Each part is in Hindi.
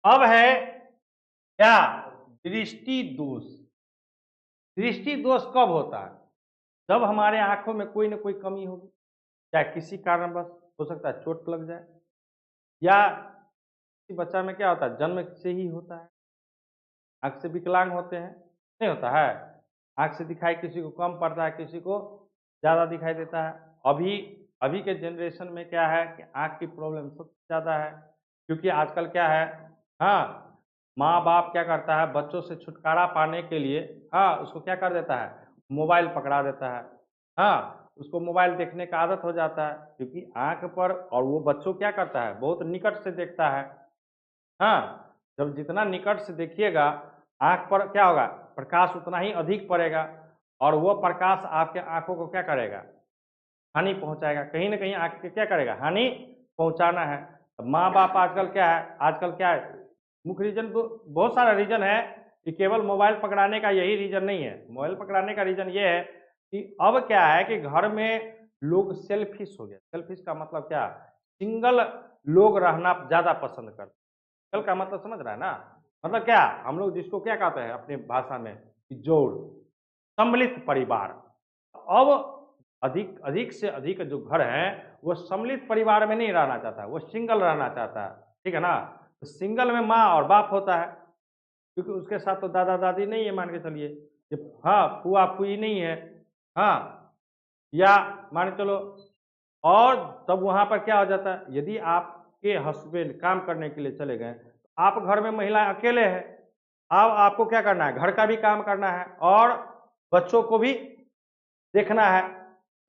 अब है क्या, दृष्टि दोष। दृष्टि दोष कब होता है? जब हमारे आंखों में कोई ना कोई कमी होगी, चाहे किसी कारणवश, हो सकता है चोट लग जाए, या किसी बच्चा में क्या होता है जन्म से ही होता है, आंख से विकलांग होते हैं, नहीं होता है, आंख से दिखाई किसी को कम पड़ता है, किसी को ज़्यादा दिखाई देता है। अभी अभी के जनरेशन में क्या है कि आंख की प्रॉब्लम सबसे ज़्यादा है, क्योंकि आजकल क्या है, हाँ, माँ बाप क्या करता है बच्चों से छुटकारा पाने के लिए, हाँ, उसको क्या कर देता है, मोबाइल पकड़ा देता है, हाँ, उसको मोबाइल देखने का आदत हो जाता है, क्योंकि आंख पर, और वो बच्चों क्या करता है बहुत निकट से देखता है, हाँ, जब जितना निकट से देखिएगा आँख पर क्या होगा, प्रकाश उतना ही अधिक पड़ेगा, और वो प्रकाश आपके आँखों को क्या करेगा, हानि पहुँचाएगा, कहीं न कहीं आँख के क्या करेगा, हानि पहुँचाना है। अब माँ-बाप आजकल क्या है, मुख्य रीज़न तो बहुत सारा रीज़न है, कि केवल मोबाइल पकड़ाने का यही रीज़न नहीं है। मोबाइल पकड़ाने का रीज़न ये है कि अब क्या है कि घर में लोग सेल्फिश हो गए। सेल्फिश का मतलब क्या? सिंगल लोग रहना ज़्यादा पसंद करते हैं। कल का मतलब समझ रहा है ना? मतलब क्या? हम लोग जिसको क्या कहते हैं अपनी भाषा में कि जोड़, सम्मिलित परिवार। अब अधिक अधिक से अधिक जो घर हैं, वो सम्मिलित परिवार में नहीं रहना चाहता है, वो सिंगल रहना चाहता है, ठीक है ना? तो सिंगल में माँ और बाप होता है, क्योंकि उसके साथ तो दादा-दादी नहीं है मान के चलिए, ये हाँ, फूआ-फूई नहीं है, हाँ, या मान के चलो, और तब वहाँ पर क्या हो जाता है, यदि आपके हस्बैंड काम करने के लिए चले गए, तो आप घर में महिला अकेले हैं। अब आपको क्या करना है, घर का भी काम करना है और बच्चों को भी देखना है।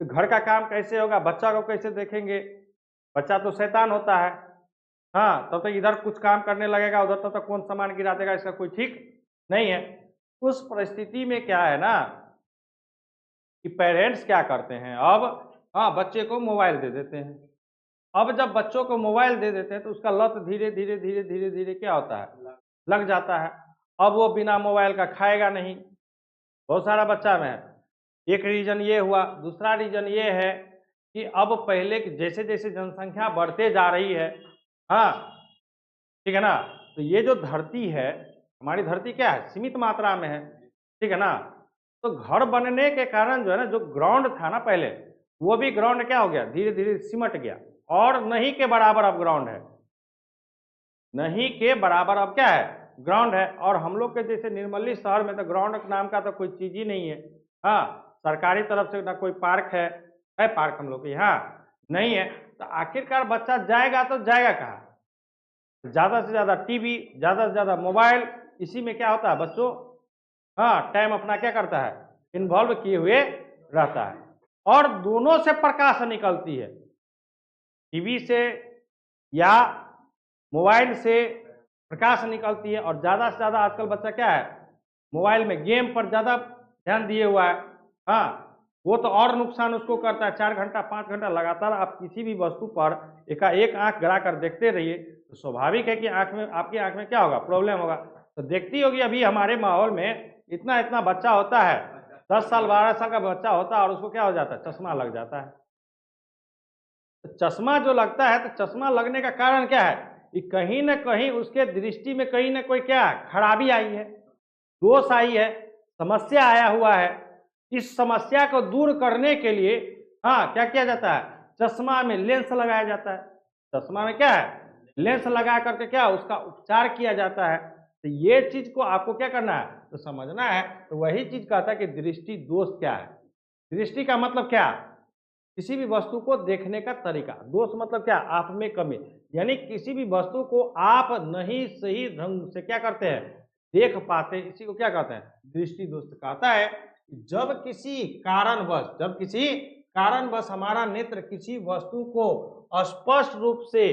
तो घर का काम कैसे होगा, बच्चा को कैसे देखेंगे? बच्चा तो शैतान होता है। हाँ, तब तक इधर कुछ काम करने लगेगा, उधर तब तक कौन सामान गिरा देगा, इसका कोई ठीक नहीं है। उस परिस्थिति में क्या है ना कि पेरेंट्स क्या करते हैं अब, हाँ, बच्चे को मोबाइल दे देते हैं। अब जब बच्चों को मोबाइल दे देते हैं तो उसका लत धीरे-धीरे क्या होता है, लग जाता है। अब वो बिना मोबाइल का खाएगा नहीं, बहुत सारा बच्चा में है। एक रीज़न ये हुआ, दूसरा रीज़न ये है कि अब पहले की जैसे-जैसे जनसंख्या बढ़ते जा रही है, हाँ, ठीक है ना? तो ये जो धरती है, हमारी धरती क्या है? सीमित मात्रा में है, ठीक है ना? तो घर बनने के कारण जो है ना, जो ग्राउंड था ना पहले, वो भी ग्राउंड क्या हो गया? धीरे-धीरे सिमट गया, और नहीं के बराबर अब ग्राउंड है। नहीं के बराबर अब क्या है? ग्राउंड है, और हम लोग के जैसे निर्मली शहर में तो ग्राउंड नाम का तो कोई चीज़ ही नहीं है। हाँ, सरकारी तरफ से ना कोई पार्क है पार्क हम लोग के यहाँ? नहीं है। तो आखिरकार बच्चा जाएगा तो जाएगा कहाँ? ज़्यादा से ज़्यादा टीवी, ज़्यादा से ज़्यादा मोबाइल, इसी में क्या होता है बच्चों, हाँ, टाइम अपना क्या करता है? इन्वॉल्व किए हुए रहता है, और दोनों से प्रकाश निकलती है, टीवी से या मोबाइल से प्रकाश निकलती है, और ज़्यादा से ज़्यादा आजकल बच्चा क्या है? मोबाइल में गेम पर ज़्यादा ध्यान दिए हुआ है। हाँ, वो तो और नुकसान उसको करता है, 4 घंटा 5 घंटा लगातार आप किसी भी वस्तु पर एकाएक आँख गड़ा कर देखते रहिए, तो स्वाभाविक है कि आँख में, आपकी आँख में क्या होगा? प्रॉब्लम होगा। तो देखती होगी अभी हमारे माहौल में इतना-इतना बच्चा होता है, 10 साल 12 साल का बच्चा होता है और उसको क्या हो जाता है? चश्मा लग जाता है। तो चश्मा जो लगता है, तो चश्मा लगने का कारण क्या है? कि कहीं न कहीं उसके दृष्टि में कहीं न कोई क्या है? खराबी आई है, दोष आई है, समस्या आया हुआ है। इस समस्या को दूर करने के लिए हाँ, क्या किया जाता है? चश्मा में लेंस लगाया जाता है। चश्मा में क्या है? लेंस लगा करके क्या उसका उपचार किया जाता है। तो ये चीज़ को आपको क्या करना है? तो समझना है। तो वही चीज़ कहता है कि दृष्टि दोष क्या है? दृष्टि का मतलब क्या? किसी भी वस्तु को देखने का तरीका। दोष मतलब क्या? आप में कमी, यानी किसी भी वस्तु को आप नहीं सही ढंग से क्या करते हैं? देख पाते, इसी को क्या कहते हैं? दृष्टि दोष कहता है। जब किसी कारणवश हमारा नेत्र किसी वस्तु को स्पष्ट रूप से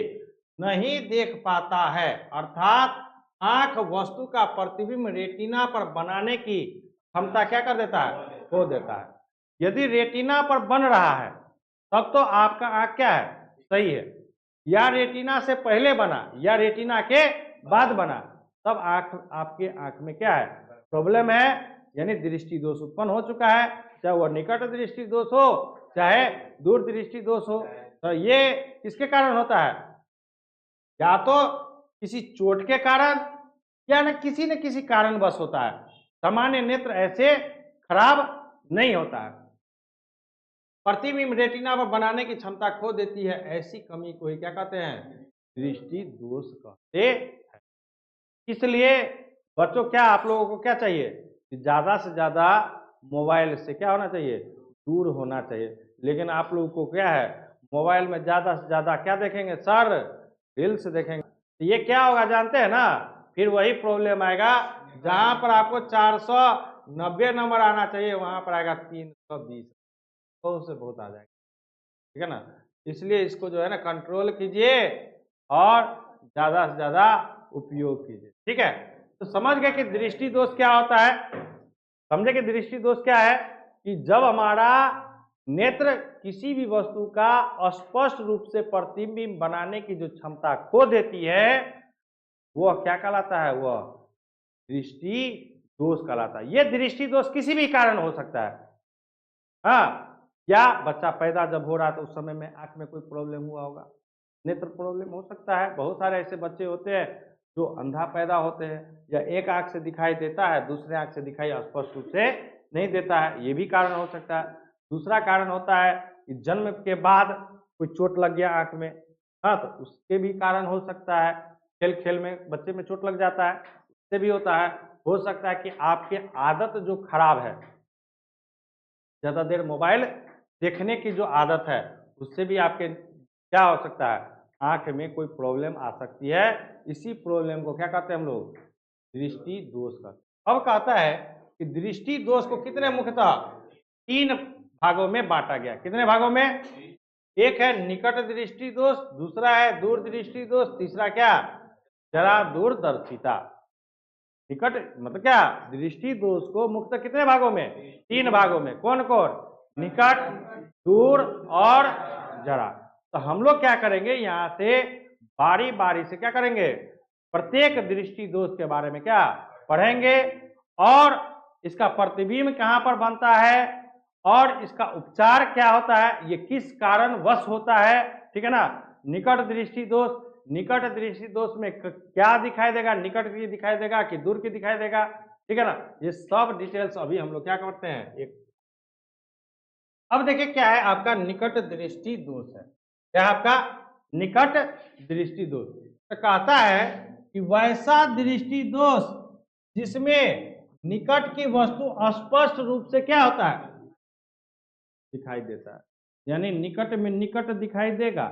नहीं देख पाता है, अर्थात आंख वस्तु का प्रतिबिंब रेटिना पर बनाने की क्षमता क्या कर देता है? खो देता है। यदि रेटिना पर बन रहा है तब तो आपका आँख क्या है? सही है। या रेटिना से पहले बना या रेटिना के बाद बना, तब आपके आँख में क्या है? प्रॉब्लम है, यानी दृष्टि दोष उत्पन्न हो चुका है, चाहे वह निकट दृष्टि दोष हो, चाहे दूर दृष्टि दोष हो। तो ये किसके कारण होता है? या तो किसी चोट के कारण या न किसी कारणवश होता है। सामान्य नेत्र ऐसे खराब नहीं होता है। प्रतिबिंब रेटिना पर बनाने की क्षमता खो देती है, ऐसी कमी को ही क्या कहते हैं? दृष्टि दोष कहते हैं। इसलिए बच्चों क्या आप लोगों को क्या चाहिए कि ज्यादा से ज्यादा मोबाइल से क्या होना चाहिए? दूर होना चाहिए। लेकिन आप लोगों को क्या है, मोबाइल में ज्यादा से ज्यादा क्या देखेंगे सर? रील्स देखेंगे। तो ये क्या होगा जानते हैं ना? फिर वही प्रॉब्लम आएगा, जहां पर आपको 490 नंबर आना चाहिए वहां पर आएगा 320, बहुत से बहुत आ जाएगा। ठीक है ना? इसलिए इसको जो है ना कंट्रोल कीजिए और ज्यादा से ज्यादा उपयोग कीजिए। ठीक है, तो समझ गए कि दृष्टि दोष क्या होता है? समझे कि दृष्टि दोष क्या है? कि जब हमारा नेत्र किसी भी वस्तु का स्पष्ट रूप से प्रतिबिंब बनाने की जो क्षमता खो देती है, वह क्या कहलाता है? वह दृष्टि दोष कहलाता है। यह दृष्टि दोष किसी भी कारण हो सकता है। हाँ, या बच्चा पैदा जब हो रहा तो उस समय में आंख में कोई प्रॉब्लम हुआ होगा, नेत्र प्रॉब्लम हो सकता है। बहुत सारे ऐसे बच्चे होते हैं जो अंधा पैदा होते हैं, या एक आंख से दिखाई देता है, दूसरे आंख से दिखाई स्पष्ट रूप से नहीं देता है, ये भी कारण हो सकता है। दूसरा कारण होता है कि जन्म के बाद कोई चोट लग गया आंख में, हाँ, तो उसके भी कारण हो सकता है। खेल खेल में बच्चे में चोट लग जाता है, उससे भी होता है। हो सकता है कि आपकी आदत जो खराब है, ज्यादा देर मोबाइल देखने की जो आदत है, उससे भी आपके क्या हो सकता है? आंख में कोई प्रॉब्लम आ सकती है। इसी प्रॉब्लम को क्या कहते हैं हम लोग? दृष्टि दोष कहते हैं। अब कहता है कि दृष्टि दोष को कितने मुख्यतः 3 भागों में बांटा गया। कितने भागों में? एक है निकट दृष्टि दोष, दूसरा है दूर दृष्टि दोष, तीसरा क्या? जरा दूरदर्शिता। निकट मतलब क्या? दृष्टि दोष को मुख्यतः कितने भागों में? 3 भागों में। कौन कौन? निकट, दूर और जरा। तो हम लोग क्या करेंगे, यहाँ से बारी बारी से क्या करेंगे? प्रत्येक दृष्टि दोष के बारे में क्या पढ़ेंगे, और इसका प्रतिबिंब कहाँ पर बनता है, और इसका उपचार क्या होता है, ये किस कारण वश होता है। ठीक है ना? निकट दृष्टि दोष, निकट दृष्टि दोष में क्या दिखाई देगा? निकट की दिखाई देगा कि दूर की दिखाई देगा? ठीक है ना? ये सब डिटेल्स अभी हम लोग क्या करते हैं एक। अब देखिए क्या है आपका निकट दृष्टि दोष है। क्या है आपका? निकट दृष्टि दोष। तो कहता है कि वैसा दृष्टि दोष जिसमें निकट की वस्तु स्पष्ट रूप से क्या होता है? दिखाई देता है। यानी निकट में निकट दिखाई देगा,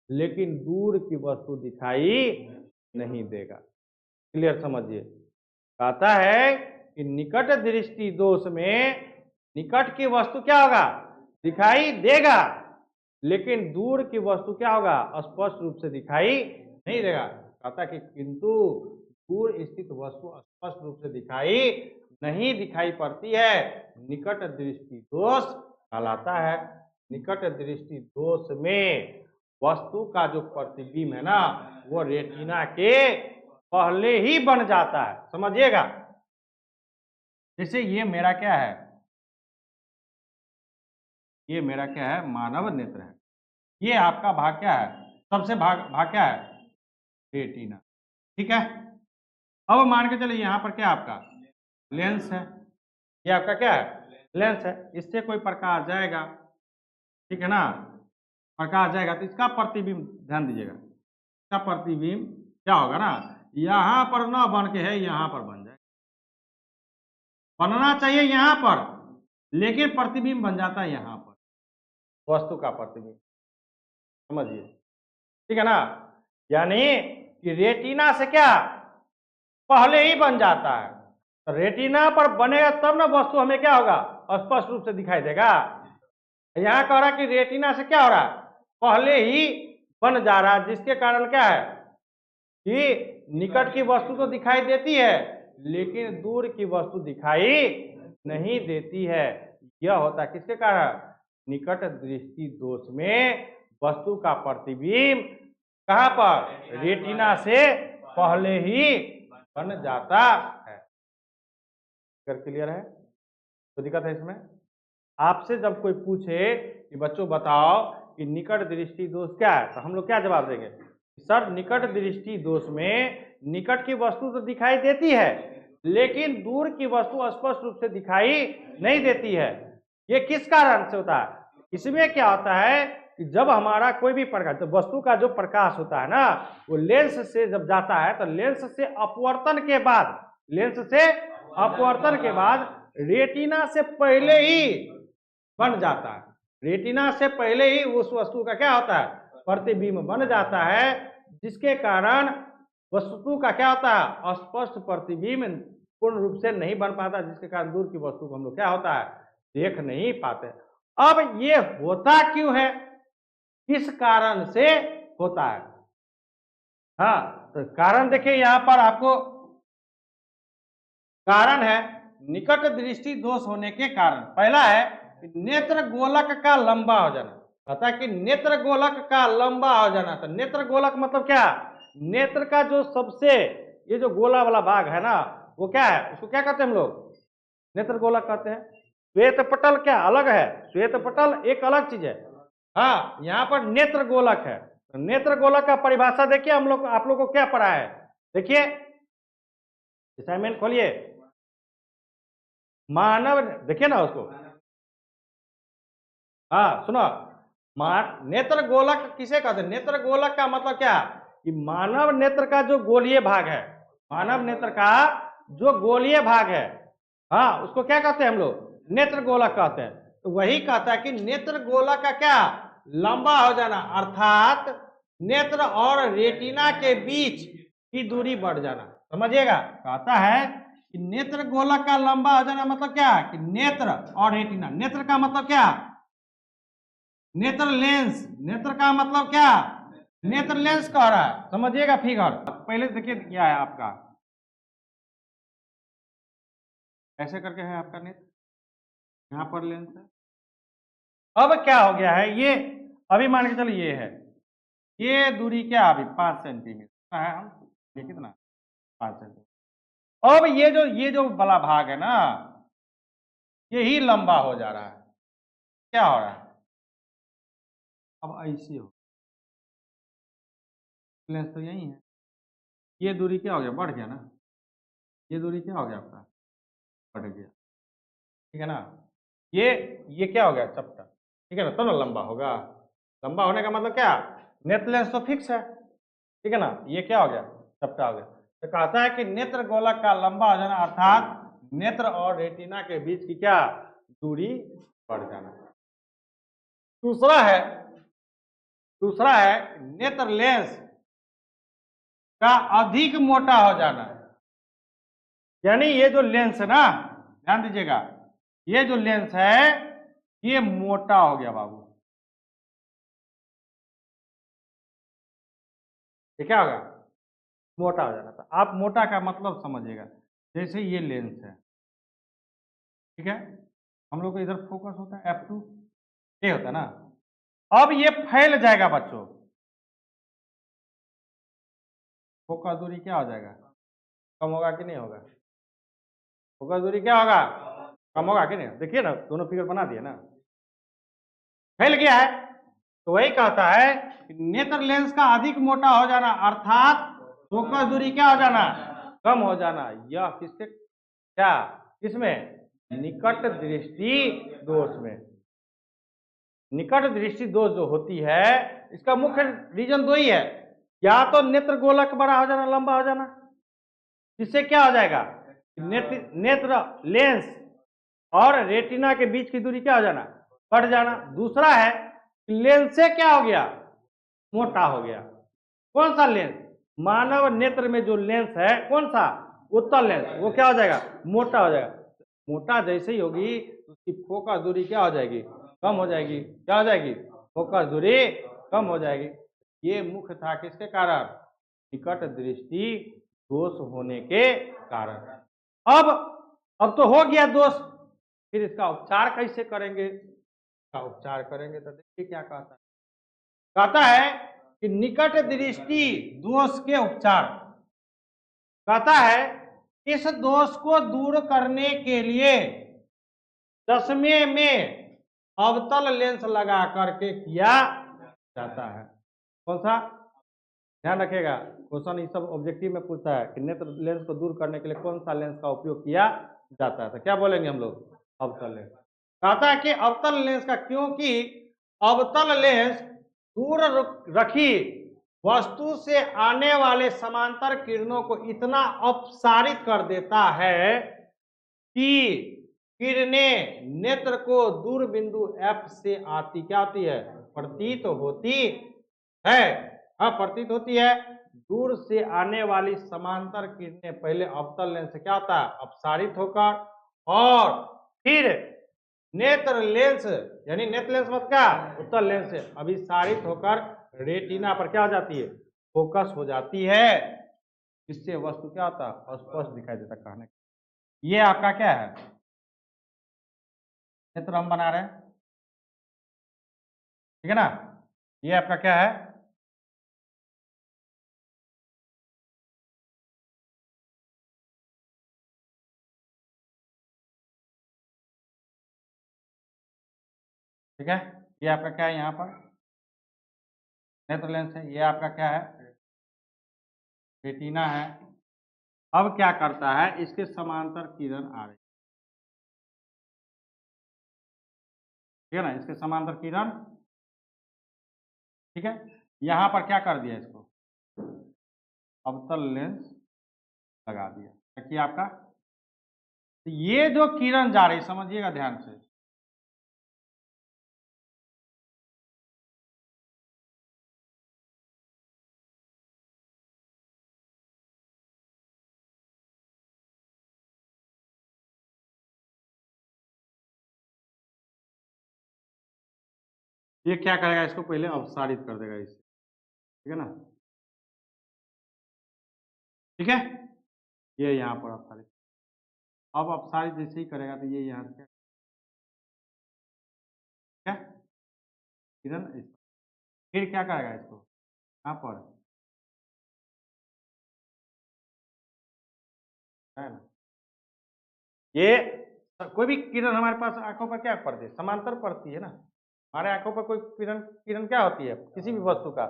लेकिन दूर की वस्तु दिखाई नहीं देगा। क्लियर समझिए। कहता है कि निकट दृष्टि दोष में निकट की वस्तु क्या होगा? दिखाई देगा, लेकिन दूर की वस्तु क्या होगा? स्पष्ट रूप से दिखाई नहीं देगा। कहता कि किंतु दूर स्थित वस्तु स्पष्ट रूप से दिखाई नहीं दिखाई पड़ती है, निकट दृष्टि दोष कहलाता है। निकट दृष्टि दोष में वस्तु का जो प्रतिबिंब है ना, वो रेटिना के पहले ही बन जाता है। समझिएगा। जैसे ये मेरा क्या है? ये मेरा क्या है? मानव नेत्र है। ये आपका भाग क्या है? सबसे भाग भाग क्या है? रेटिना। ठीक है। अब मान के चलिए यहाँ पर क्या आपका लेंस है। ये आपका क्या है? लेंस है। इससे कोई प्रकाश जाएगा, ठीक है ना? प्रकाश जाएगा तो इसका प्रतिबिंब ध्यान दीजिएगा, इसका प्रतिबिंब क्या होगा ना, यहाँ पर ना बन के है यहाँ पर बन जाए। बनना चाहिए यहाँ पर, लेकिन प्रतिबिंब बन जाता है यहाँ पर, वस्तु का प्रतिबिंब। समझिए। ठीक है ना? यानी कि रेटिना से क्या पहले ही बन जाता है। तो रेटिना पर बनेगा तब ना वस्तु हमें क्या होगा? स्पष्ट रूप से दिखाई देगा। यहाँ कह रहा कि रेटिना से क्या हो रहा है? पहले ही बन जा रहा है, जिसके कारण क्या है कि निकट की वस्तु तो दिखाई देती है, लेकिन दूर की वस्तु दिखाई नहीं देती है। यह होता है किसके कारण? निकट दृष्टि दोष में वस्तु का प्रतिबिंब कहाँ पर? रेटिना से पहले ही बन जाता है। क्लियर है? तो दिक्कत है इसमें? आपसे जब कोई पूछे कि बच्चों बताओ कि निकट दृष्टि दोष क्या है, तो हम लोग क्या जवाब देंगे? सर निकट दृष्टि दोष में निकट की वस्तु तो दिखाई देती है, लेकिन दूर की वस्तु स्पष्ट रूप से दिखाई नहीं देती है। ये किस कारण से होता है? इसमें क्या होता है कि जब हमारा कोई भी प्रकाश, तो वस्तु का जो प्रकाश होता है ना, वो लेंस से जब जाता है तो लेंस से अपवर्तन के बाद, लेंस से अपवर्तन के बाद रेटिना से पहले ही बन जाता है। रेटिना से पहले ही उस वस्तु का क्या होता है? प्रतिबिंब बन जाता है, जिसके कारण वस्तु का क्या होता है? स्पष्ट प्रतिबिंब पूर्ण रूप से नहीं बन पाता, जिसके कारण दूर की वस्तु को हम लोग क्या होता है? देख नहीं पाते। अब ये होता क्यों है? किस कारण से होता है? हाँ, तो कारण देखिए यहां पर आपको कारण है निकट दृष्टि दोष होने के कारण। पहला है नेत्र गोलक का लंबा हो जाना। पता है कि नेत्र गोलक का लंबा हो जाना। तो नेत्र गोलक मतलब क्या? नेत्र का जो सबसे ये जो गोला वाला भाग है ना, वो क्या है? उसको क्या कहते हैं हम लोग? नेत्र गोलक कहते हैं। श्वेत पटल क्या अलग है? श्वेत पटल एक अलग चीज है। हाँ, यहाँ पर नेत्र गोलक है। तो नेत्र गोलक का परिभाषा देखिए, हम लोग आप लोग को क्या पढ़ा है? देखिए असाइनमेंट खोलिए, मानव, देखिए ना उसको। हाँ सुनो, नेत्र गोलक किसे कहते हैं? नेत्र गोलक का मतलब क्या? कि मानव नेत्र का जो गोलीय भाग है, मानव नेत्र का जो गोलीय भाग है, हाँ, उसको क्या कहते हैं हम लोग? नेत्र गोलक कहते हैं। तो वही कहता है कि नेत्र गोलक का क्या? लंबा हो जाना, अर्थात नेत्र और रेटिना के बीच की दूरी बढ़ जाना। समझिएगा, कहता है कि नेत्र गोलक का लंबा हो जाना मतलब क्या? कि नेत्र और रेटिना, नेत्र का मतलब क्या? नेत्र लेंस, नेत्र का मतलब क्या? नेत्र लेंस कह रहा है। समझिएगा फिगर। पहले देखिए क्या है आपका, ऐसे करके है आपका नेत्र, यहां पर लेंस है। अब क्या हो गया है? ये अभी मान के चलो ये है, ये दूरी क्या अभी 5 सेंटीमीटर है, हम ये कितना 5 सेंटीमीटर। अब ये जो बड़ा भाग है ना, यही लंबा हो जा रहा है। क्या हो रहा है? अब ऐसे हो, लेंस तो यही है, ये दूरी क्या हो गया? बढ़ गया ना। ये दूरी क्या हो गया आपका? बढ़ गया, ठीक है ना। ये क्या हो गया? चपटा, ठीक है ना, तो ना लंबा होगा। लंबा होने का मतलब क्या? नेत्र लेंस तो फिक्स है, ठीक है ना। ये क्या हो गया? चपटा हो गया। तो कहता है कि नेत्र गोलक का लंबा हो जाना, अर्थात नेत्र और रेटिना के बीच की क्या? दूरी बढ़ जाना। दूसरा है नेत्र लेंस का अधिक मोटा हो जाना। यानी ये जो लेंस है ना, ध्यान दीजिएगा, ये जो लेंस है ये मोटा हो गया बाबू। ये क्या होगा? मोटा हो जाना था। आप मोटा का मतलब समझिएगा, जैसे ये लेंस है, ठीक है, हम लोग को इधर फोकस होता है F2, ये होता है ना। अब ये फैल जाएगा बच्चों, फोकस दूरी क्या हो जाएगा? कम होगा कि नहीं होगा? फोकस दूरी क्या होगा? कम होगा कि नहीं? देखिए ना, दोनों फिगर बना दिए ना, फैल गया है। तो वही कहता है कि नेत्र लेंस का अधिक मोटा हो जाना, अर्थात फोकस दूरी क्या हो जाना? कम हो जाना। यह किसके क्या? किसमें? निकट दृष्टि दोष में। निकट दृष्टि दोष जो होती है, इसका मुख्य रीजन दो ही है, या तो नेत्र गोलक बड़ा हो जाना, लंबा हो जाना, जिससे क्या हो जाएगा? नेत्र लेंस और रेटिना के बीच की दूरी क्या हो जाना? बढ़ जाना। दूसरा है लेंस से क्या हो गया? मोटा हो गया। कौन सा लेंस? मानव नेत्र में जो लेंस है, कौन सा? उत्तल लेंस, वो क्या हो जाएगा? मोटा हो जाएगा। मोटा जैसे ही होगी उसकी फोकस दूरी क्या हो जाएगी? कम हो जाएगी। क्या हो जाएगी? फोकस दूरी कम हो जाएगी। ये मुख्य था किसके कारण? निकट दृष्टि दोष होने के कारण। अब तो हो गया दोष, फिर इसका उपचार कैसे करेंगे? इसका उपचार करेंगे तो देखिए क्या कहता है। कहता है कि निकट दृष्टि दोष के उपचार। कहता है इस दोष को दूर करने के लिए चश्मे में अवतल लेंस लगा करके किया जाता है। कौन सा? ध्यान रखिएगा, क्वेश्चन ये सब ऑब्जेक्टिव में पूछता है कि नेत्र लेंस को दूर करने के लिए कौन सा लेंस का उपयोग किया जाता है, तो क्या बोलेंगे हम लोग? अवतल लेंस। कहता है कि अवतल लेंस का, क्योंकि अवतल लेंस दूर रखी वस्तु से आने वाले समांतर किरणों को इतना अपसारित कर देता है कि किरणें नेत्र को दूर बिंदु F से आती, क्या होती है? प्रतीत होती है। हाँ, प्रतीत होती है। दूर से आने वाली समांतर किरणें पहले अवतल लेंस से क्या होता है? अपसारित होकर, और फिर नेत्र लेंस, यानी नेत्र लेंस मत क्या, उत्तल लेंस से अभिसारित होकर रेटिना पर क्या हो जाती है? फोकस हो जाती है। इससे वस्तु क्या होता है? स्पष्ट दिखाई देता। कहने ये आपका क्या है? नेत्र हम बना रहे हैं, ठीक है ना? ये आपका क्या है? ठीक है, ये आपका क्या है? यहाँ पर नेत्र लेंस है, ये आपका क्या है? रेटिना है। अब क्या करता है? इसके समांतर किरण आ रही, ठीक है ना? इसके समांतर किरण, ठीक है। यहाँ पर क्या कर दिया? इसको अवतल लेंस लगा दिया, ताकि आपका ये जो किरण जा रही, समझिएगा ध्यान से, ये क्या करेगा? इसको पहले अपसारित कर देगा इसे, ठीक है ना? ठीक है, ये यहाँ पर अपसारित, अब अपसारित जैसे ही करेगा तो ये यहाँ से क्या, किरण फिर क्या करेगा? इसको यहाँ पर है ना, ये कोई भी किरण हमारे पास आंखों पर क्या पड़ती है? समांतर पड़ती है ना। हमारे आंखों पर कोई किरण किरण क्या होती है? किसी भी वस्तु का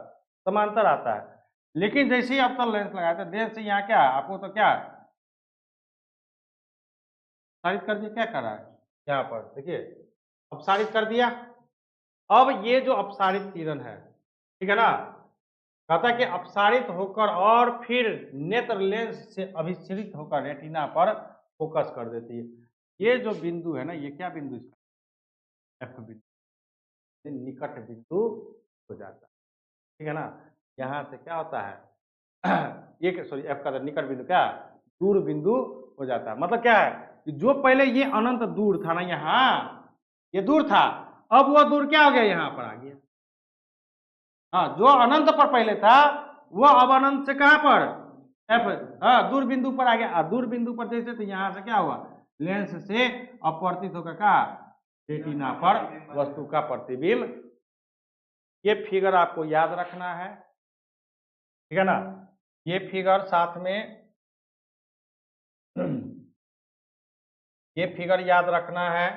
समांतर आता है। लेकिन जैसे ही अवतल लेंस लगाया तो देर से यहाँ क्या आपको, तो क्या अपसारित कर दिया? क्या कर रहा है यहाँ पर? देखिए, अपसारित कर दिया। अब ये जो अपसारित किरण है, ठीक है ना, कहता है कि अपसारित होकर और फिर नेत्र लेंस से अभिसरित होकर रेटिना पर फोकस कर देती है। ये जो बिंदु है ना, ये क्या बिंदु? इसका एफ बिंदु, निकट बिंदु हो जाता है, ठीक है ना? यहाँ से क्या होता है? ये सॉरी, एफ का निकट बिंदु क्या, दूर बिंदु हो जाता है। मतलब क्या है कि जो पहले ये अनंत दूर था ना, यहाँ ये दूर था, अब वह दूर क्या हो गया? यहाँ पर आ गया। हाँ, जो अनंत पर पहले था वो अब अनंत से कहां पर? एफ, हाँ, दूर बिंदु पर आ गया। दूर बिंदु पर जैसे, तो यहां से क्या हुआ? लेंस से अपवर्तित होकर का रेटिना पर वस्तु का प्रतिबिंब। ये फिगर आपको याद रखना है, ठीक है ना? ये फिगर साथ में ये फिगर याद रखना है।